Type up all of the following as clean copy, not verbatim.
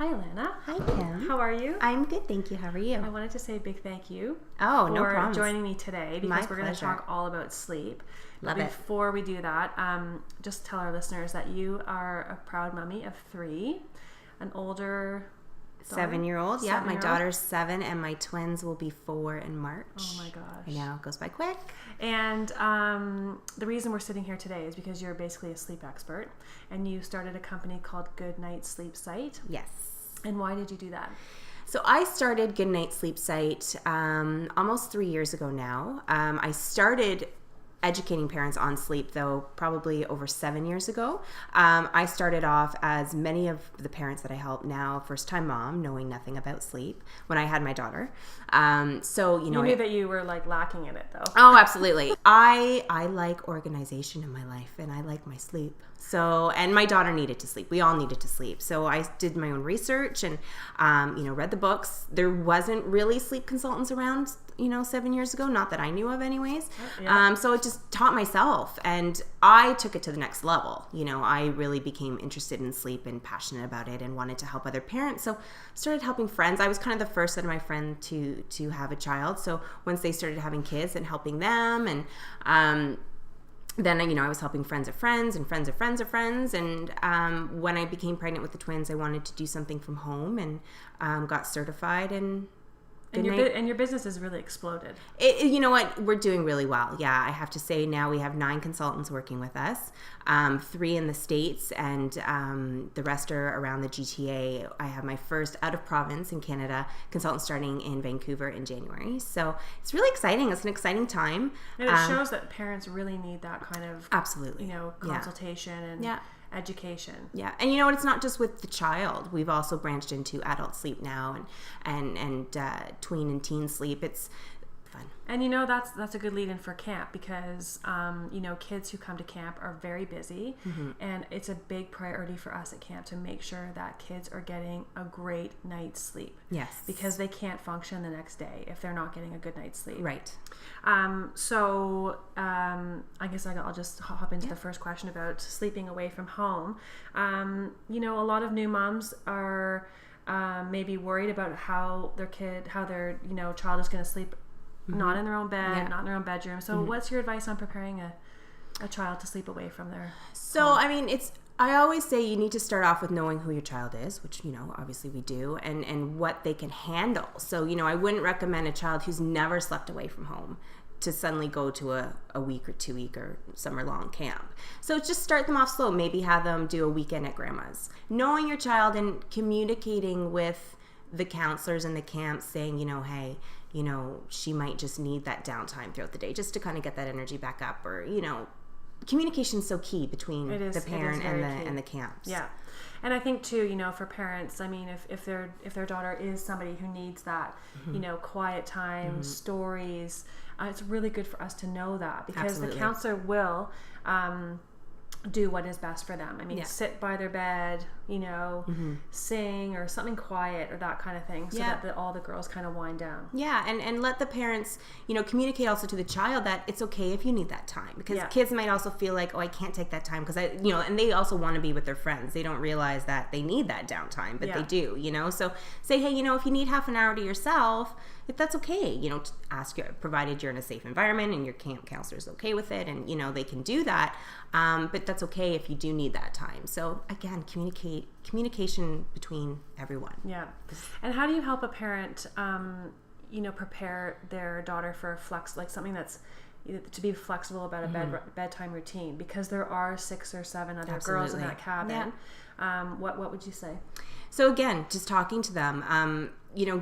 Hi, Alanna. Hi, Kim. How are you? I'm good, thank you. How are you? I wanted to say a big thank you No for problem. joining me today because My we're going to pleasure. talk all about sleep. Love but it. Before we do that, just tell our listeners that you are a proud mommy of 3, an older daughter? 7-year-old. Yeah, my 7-year-old. daughter's 7 and my twins will be 4 in March. Oh my gosh. I know, it goes by quick. And the reason we're sitting here today is because you're basically a sleep expert and you started a company called Goodnight, Sleepsite. Yes. And why did you do that? So I started Goodnight, Sleepsite almost 3 years ago now. I started educating parents on sleep, though, probably over 7 years ago. I started off, as many of the parents that I help now, first-time mom, knowing nothing about sleep, when I had my daughter. So, You knew that you were like lacking in it, though. Oh, absolutely. I like organization in my life, and I like my sleep. So, and my daughter needed to sleep. We all needed to sleep. So I did my own research and, read the books. There wasn't really sleep consultants around, 7 years ago. Not that I knew of anyways. Yeah. So it just taught myself, and I took it to the next level. I really became interested in sleep and passionate about it and wanted to help other parents. So started helping friends. I was kind of the first out of my friend to have a child. So once they started having kids and helping them, and then, I was helping friends of friends and friends of friends of friends. And when I became pregnant with the twins, I wanted to do something from home and got certified. And your business has really exploded. You know what? We're doing really well. Yeah, I have to say now we have 9 consultants working with us, 3 in the States, and the rest are around the GTA. I have my first out-of-province in Canada consultant starting in Vancouver in January. So it's really exciting. It's an exciting time. And it shows that parents really need that kind of absolutely, consultation and education. Yeah. And it's not just with the child. We've also branched into adult sleep now and tween and teen sleep. It's fun. And that's a good lead in for camp because kids who come to camp are very busy, and it's a big priority for us at camp to make sure that kids are getting a great night's sleep. Yes. Because they can't function the next day if they're not getting a good night's sleep. Right. So I guess I'll just hop into the first question about sleeping away from home. A lot of new moms are maybe worried about how their child is going to sleep not in their own bed, not in their own bedroom. So what's your advice on preparing a child to sleep away from their home? I always say you need to start off with knowing who your child is, which, obviously we do, and what they can handle. So, I wouldn't recommend a child who's never slept away from home to suddenly go to a week or 2 week or summer long camp. So just start them off slow. Maybe have them do a weekend at grandma's. Knowing your child and communicating with the counselors in the camp saying, hey, she might just need that downtime throughout the day just to kind of get that energy back up, or, communication is so key between the parent and the camps. Yeah. And I think too, for parents, if their daughter is somebody who needs that, quiet time, stories, it's really good for us to know that because Absolutely. the counselor will do what is best for them. Sit by their bed, sing or something quiet or that kind of thing so that all the girls kind of wind down. Yeah, and let the parents, communicate also to the child that it's okay if you need that time, because kids might also feel like, I can't take that time because and they also want to be with their friends. They don't realize that they need that downtime, but they do, So say, hey, if you need half an hour to yourself, if that's okay, provided you're in a safe environment and your camp counselor is okay with it and, they can do that. But that's okay if you do need that time. So again, communication between everyone. Yeah. And how do you help a parent, prepare their daughter for something that's to be flexible about a bedtime routine, because there are 6 or 7 other girls in that cabin. What would you say? So again, just talking to them,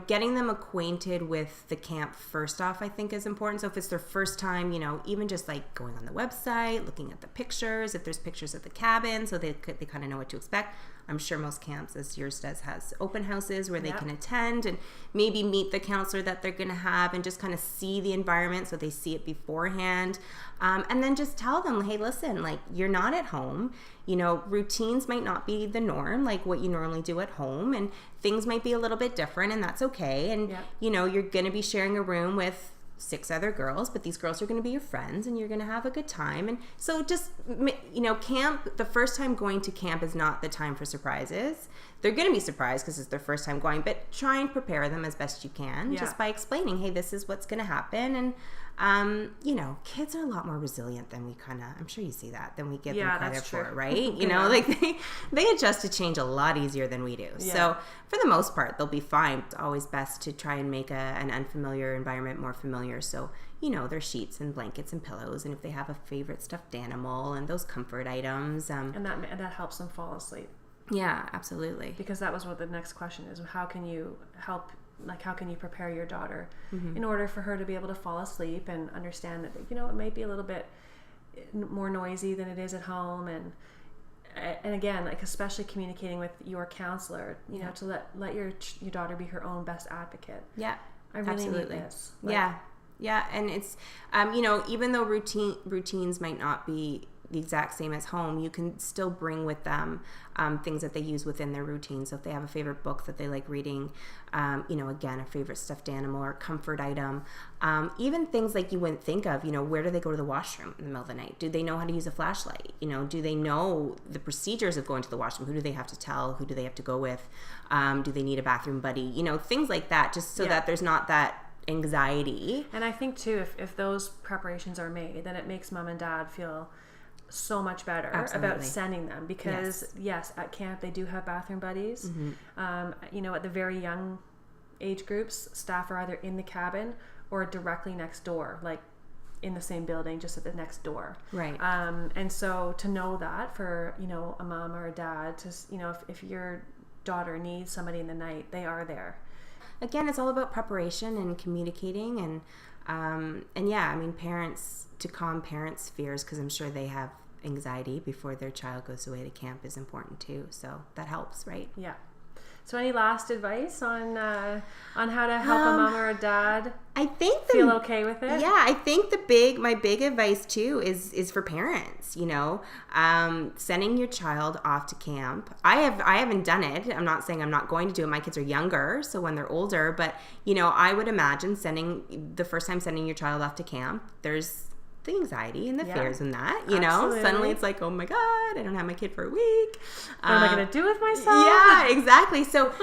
getting them acquainted with the camp first off, I think is important. So if it's their first time, even just like going on the website, looking at the pictures, if there's pictures of the cabin, so they kind of know what to expect. I'm sure most camps, as yours does, has open houses where they can attend and maybe meet the counselor that they're going to have and just kind of see the environment so they see it beforehand. And then just tell them, hey, listen, like, you're not at home. Routines might not be the norm, like what you normally do at home, and things might be a little bit different, and that's okay. And, you're going to be sharing a room with 6 other girls, but these girls are going to be your friends and you're going to have a good time. And so just, camp, the first time going to camp is not the time for surprises. They're going to be surprised because it's their first time going, but try and prepare them as best you can just by explaining, hey, this is what's going to happen. And, kids are a lot more resilient than we I'm sure you see that, than we give them credit for, right? They adjust to change a lot easier than we do. Yeah. So for the most part, they'll be fine. It's always best to try and make an unfamiliar environment more familiar. So, their sheets and blankets and pillows, and if they have a favorite stuffed animal and those comfort items. And that helps them fall asleep. Yeah, absolutely. Because that was what the next question is. How can you help, how can you prepare your daughter in order for her to be able to fall asleep and understand that, it may be a little bit more noisy than it is at home. And again, especially communicating with your counselor, to let your daughter be her own best advocate. Yeah, I really need this. Yeah. And it's, even though routines might not be the exact same as home, you can still bring with them things that they use within their routine. So if they have a favorite book that they like reading, again, a favorite stuffed animal or comfort item, even things like you wouldn't think of, where do they go to the washroom in the middle of the night? Do they know how to use a flashlight? Do they know the procedures of going to the washroom? Who do they have to tell? Who do they have to go with? Do they need a bathroom buddy? Things like that, just so that there's not that anxiety. And I think too, if those preparations are made, then it makes mom and dad feel so much better about sending them, because yes, at camp they do have bathroom buddies. At the very young age groups, staff are either in the cabin or directly next door, like in the same building, just at the next door. Right. And so to know that for, a mom or a dad, to, if your daughter needs somebody in the night, they are there. Again, it's all about preparation and communicating parents, to calm parents' fears, because I'm sure they have anxiety before their child goes away to camp, is important too. So that helps, right? Yeah. So any last advice on how to help a mom or a dad feel okay with it? Yeah, I think my big advice too is for parents, sending your child off to camp. I haven't done it. I'm not saying I'm not going to do it. My kids are younger, so when they're older, but I would imagine the first time sending your child off to camp, there's the anxiety and the fears and that, Absolutely. Suddenly it's like, oh my God, I don't have my kid for a week. What am I going to do with myself? Yeah, exactly. So,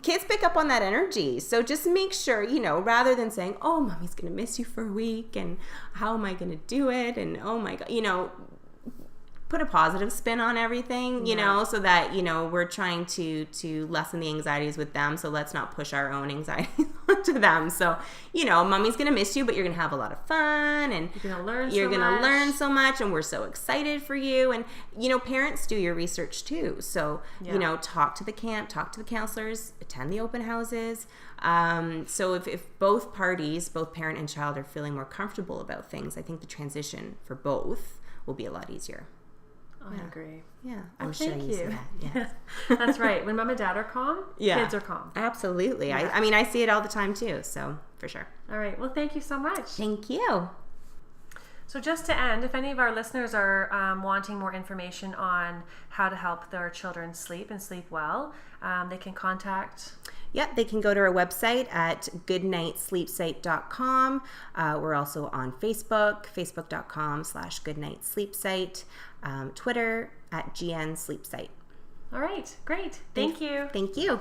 kids pick up on that energy. So just make sure, rather than saying, oh, mommy's going to miss you for a week and how am I going to do it? And oh my God, put a positive spin on everything, so that, we're trying to lessen the anxieties with them. So let's not push our own anxieties onto them. So, mommy's going to miss you, but you're going to have a lot of fun and you're going to learn so much. And we're so excited for you. And, parents do your research too. So, talk to the camp, talk to the counselors, attend the open houses. So if both parties, both parent and child, are feeling more comfortable about things, I think the transition for both will be a lot easier. I agree. Yeah, I'm sure you see that. Yes. That's right. When mom and dad are calm, kids are calm. Absolutely. Yeah. I see it all the time too, so for sure. All right. Well, thank you so much. Thank you. So just to end, if any of our listeners are wanting more information on how to help their children sleep and sleep well, they can contact... Yep, they can go to our website at goodnight sleepsite.com. We're also on Facebook, facebook.com/goodnightsleepsite, Twitter @GN Sleepsite. All right, great. Thank you. Thank you.